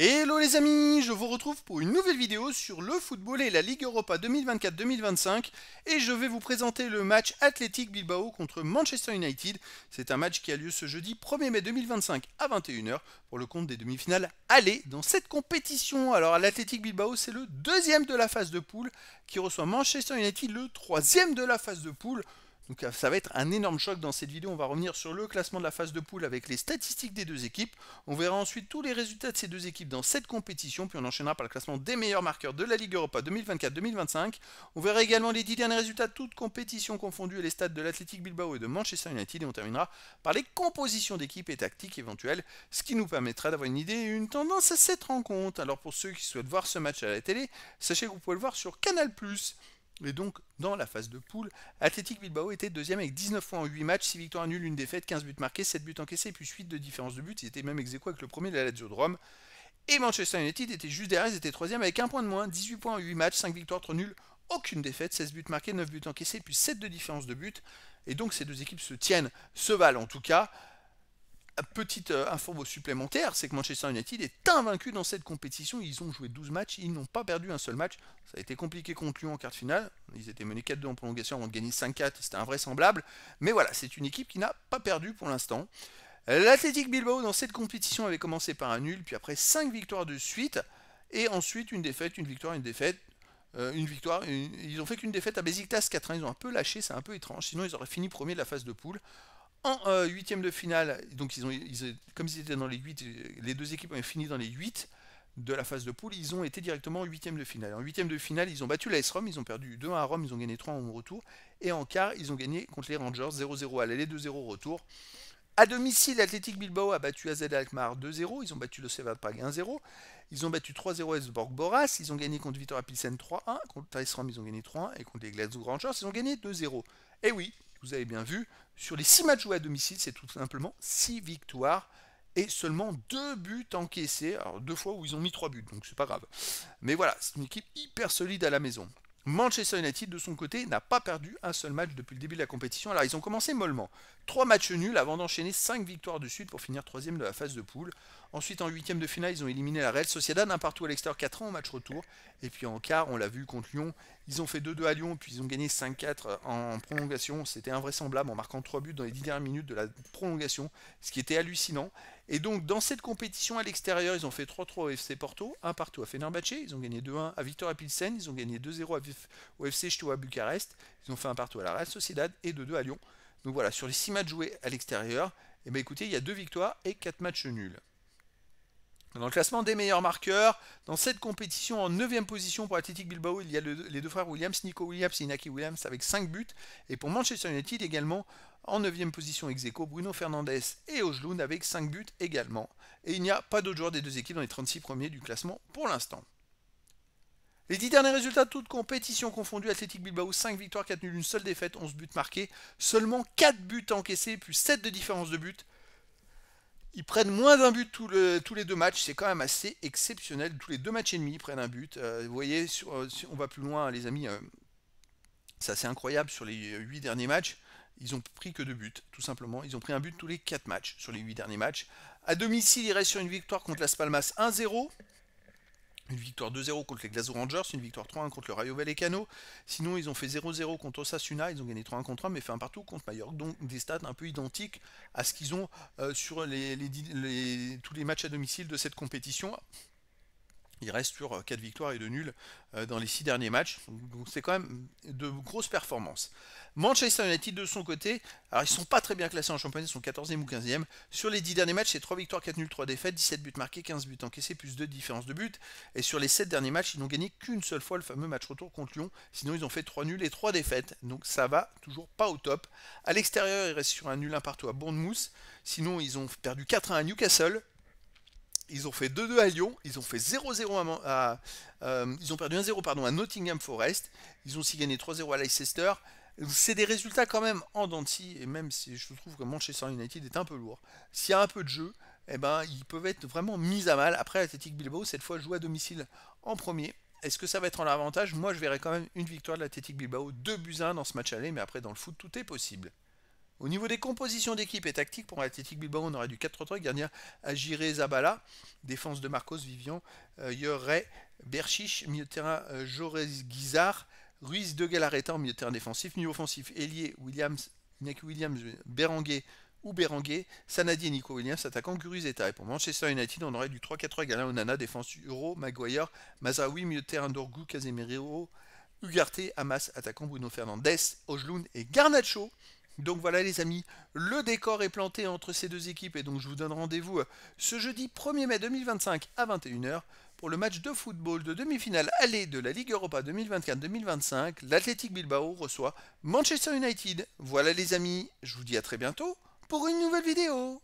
Hello les amis, je vous retrouve pour une nouvelle vidéo sur le football et la Ligue Europa 2024-2025 et je vais vous présenter le match Athletic Bilbao contre Manchester United. C'est un match qui a lieu ce jeudi 1er mai 2025 à 21 h pour le compte des demi-finales aller dans cette compétition. Alors l'Athletic Bilbao c'est le deuxième de la phase de poule qui reçoit Manchester United le troisième de la phase de poule. Donc ça va être un énorme choc dans cette vidéo. On va revenir sur le classement de la phase de poule avec les statistiques des deux équipes. On verra ensuite tous les résultats de ces deux équipes dans cette compétition. Puis on enchaînera par le classement des meilleurs marqueurs de la Ligue Europa 2024-2025. On verra également les 10 derniers résultats de toutes compétitions confondues et les stats de l'Athletic Bilbao et de Manchester United. Et on terminera par les compositions d'équipes et tactiques éventuelles. Ce qui nous permettra d'avoir une idée et une tendance à cette rencontre. Alors pour ceux qui souhaitent voir ce match à la télé, sachez que vous pouvez le voir sur Canal+. Et donc, dans la phase de poule, Athletic Bilbao était deuxième avec 19 points en 8 matchs, 6 victoires nulles, 1 défaite, 15 buts marqués, 7 buts encaissés, puis 8 de différence de but. Ils étaient même ex-aequo avec le premier de la Lazio de Rome. Et Manchester United était juste derrière, ils étaient troisième avec 1 point de moins, 18 points en 8 matchs, 5 victoires, 3 nuls, aucune défaite, 16 buts marqués, 9 buts encaissés, puis 7 de différence de but. Et donc, ces deux équipes se tiennent, se valent en tout cas. Petite info supplémentaire, c'est que Manchester United est invaincu dans cette compétition. Ils ont joué 12 matchs, ils n'ont pas perdu un seul match. Ça a été compliqué contre Lyon en quart de finale. Ils étaient menés 4-2 en prolongation avant de gagner 5-4, c'était invraisemblable. Mais voilà, c'est une équipe qui n'a pas perdu pour l'instant. L'Athletic Bilbao dans cette compétition avait commencé par un nul, puis après 5 victoires de suite, et ensuite une défaite, une victoire, une défaite. Une victoire, ils ont fait qu'une défaite à Besiktas 4-1, ils ont un peu lâché, c'est un peu étrange, sinon ils auraient fini premier de la phase de poule. En huitième de finale, donc comme ils étaient dans les 8, les deux équipes ont fini dans les 8 de la phase de poule, ils ont été directement en huitième de finale. En huitième de finale, ils ont battu l'AS Rome, ils ont perdu 2-1 à Rome, ils ont gagné 3 en retour. Et en quart, ils ont gagné contre les Rangers 0-0 à l'aller, 2-0 au retour. À domicile, l'Athletic Bilbao a battu AZ Alkmaar 2-0, ils ont battu le Steaua Prague 1-0, ils ont battu 3-0 Elfsborg Boras, ils ont gagné contre Vitória Pilsen 3-1, contre l'AS Rome ils ont gagné 3-1 et contre les Glasgow Rangers ils ont gagné 2-0. Et oui, vous avez bien vu, sur les 6 matchs joués à domicile, c'est tout simplement 6 victoires et seulement 2 buts encaissés. Alors 2 fois où ils ont mis 3 buts, donc c'est pas grave. Mais voilà, c'est une équipe hyper solide à la maison. Manchester United, de son côté, n'a pas perdu un seul match depuis le début de la compétition. Alors, ils ont commencé mollement. 3 matchs nuls avant d'enchaîner 5 victoires de suite pour finir 3ème de la phase de poule. Ensuite, en 8ème de finale, ils ont éliminé la Real Sociedad, un partout à l'extérieur, 4 ans au match retour. Et puis en quart, on l'a vu contre Lyon, ils ont fait 2-2 à Lyon, puis ils ont gagné 5-4 en prolongation. C'était invraisemblable en marquant 3 buts dans les 10 dernières minutes de la prolongation, ce qui était hallucinant. Et donc, dans cette compétition à l'extérieur, ils ont fait 3-3 au FC Porto, un partout à Fenerbahçe, ils ont gagné 2-1 à Vitória Pilsen, ils ont gagné 2-0 au FC Steaua Bucarest, ils ont fait un partout à la Real Sociedad et 2-2 à Lyon. Donc voilà, sur les 6 matchs joués à l'extérieur, eh bien, écoutez, il y a 2 victoires et 4 matchs nuls. Dans le classement des meilleurs marqueurs, dans cette compétition en 9ème position pour Athletic Bilbao, il y a les deux frères Williams, Nico Williams et Inaki Williams avec 5 buts. Et pour Manchester United également, en 9ème position ex aequo, Bruno Fernandes et Ojlund avec 5 buts également. Et il n'y a pas d'autres joueurs des deux équipes dans les 36 premiers du classement pour l'instant. Les 10 derniers résultats de toutes compétitions confondues, Athletic Bilbao 5 victoires, 4 nuls, une seule défaite, 11 buts marqués, seulement 4 buts encaissés, plus 7 de différence de but. Ils prennent moins d'un but tous les deux matchs, c'est quand même assez exceptionnel. Tous les deux matchs et demi, ils prennent un but. Vous voyez, si on va plus loin, les amis, c'est assez incroyable. Sur les 8 derniers matchs, ils ont pris que 2 buts, tout simplement. Ils ont pris un but tous les 4 matchs sur les 8 derniers matchs. À domicile, ils restent sur une victoire contre Las Palmas 1-0. Une victoire 2-0 contre les Glasgow Rangers, une victoire 3-1 contre le Rayo Vallecano. Sinon, ils ont fait 0-0 contre Osasuna, ils ont gagné 3-1 contre 1, mais fait un partout contre Mallorca. Donc des stats un peu identiques à ce qu'ils ont sur tous les matchs à domicile de cette compétition. Il reste sur 4 victoires et 2 nuls dans les 6 derniers matchs. Donc c'est quand même de grosses performances. Manchester United de son côté, alors ils ne sont pas très bien classés en championnat, ils sont 14e ou 15e. Sur les 10 derniers matchs, c'est 3 victoires, 4 nuls, 3 défaites, 17 buts marqués, 15 buts encaissés, plus 2 de différence de but. Et sur les 7 derniers matchs, ils n'ont gagné qu'une seule fois le fameux match retour contre Lyon. Sinon, ils ont fait 3 nuls et 3 défaites. Donc ça va toujours pas au top. À l'extérieur, ils restent sur un nul un partout à Bournemouth. Sinon, ils ont perdu 4-1 à Newcastle. Ils ont fait 2-2 à Lyon, ils ont fait 0-0 ils ont perdu 1-0 pardon, à Nottingham Forest, ils ont aussi gagné 3-0 à Leicester. C'est des résultats quand même en dents de scie, et même si je trouve que Manchester United est un peu lourd. S'il y a un peu de jeu, eh ben, ils peuvent être vraiment mis à mal. Après, Athletic Bilbao, cette fois, joue à domicile en premier. Est-ce que ça va être en avantage? Moi, je verrais quand même une victoire de l'Athletic Bilbao, 2-1 dans ce match aller, mais après, dans le foot, tout est possible. Au niveau des compositions d'équipe et tactiques, pour l'Athletic Bilbao, on aurait du 4-3-3, gardien Agiré Zabala, défense de Marcos Vivian, Yoré, Berchiche, milieu de terrain Jorez Guizard, Ruiz de Galarreta en milieu de terrain défensif, milieu offensif Elie Williams, Iñaki Williams, Berenguer ou Berenguer, Sanadi et Nico Williams, attaquant Guruzeta. Et pour Manchester United, on aurait du 3-4-3, Galain Onana, défense Euro, Maguire, Mazraoui, milieu de terrain Dorgu, Casemiro, Ugarte, Hamas, attaquant Bruno Fernandes, Ojlund et Garnacho. Donc voilà les amis, le décor est planté entre ces deux équipes et donc je vous donne rendez-vous ce jeudi 1er mai 2025 à 21h pour le match de football de demi-finale aller de la Ligue Europa 2024-2025. L'Athletic Bilbao reçoit Manchester United. Voilà les amis, je vous dis à très bientôt pour une nouvelle vidéo.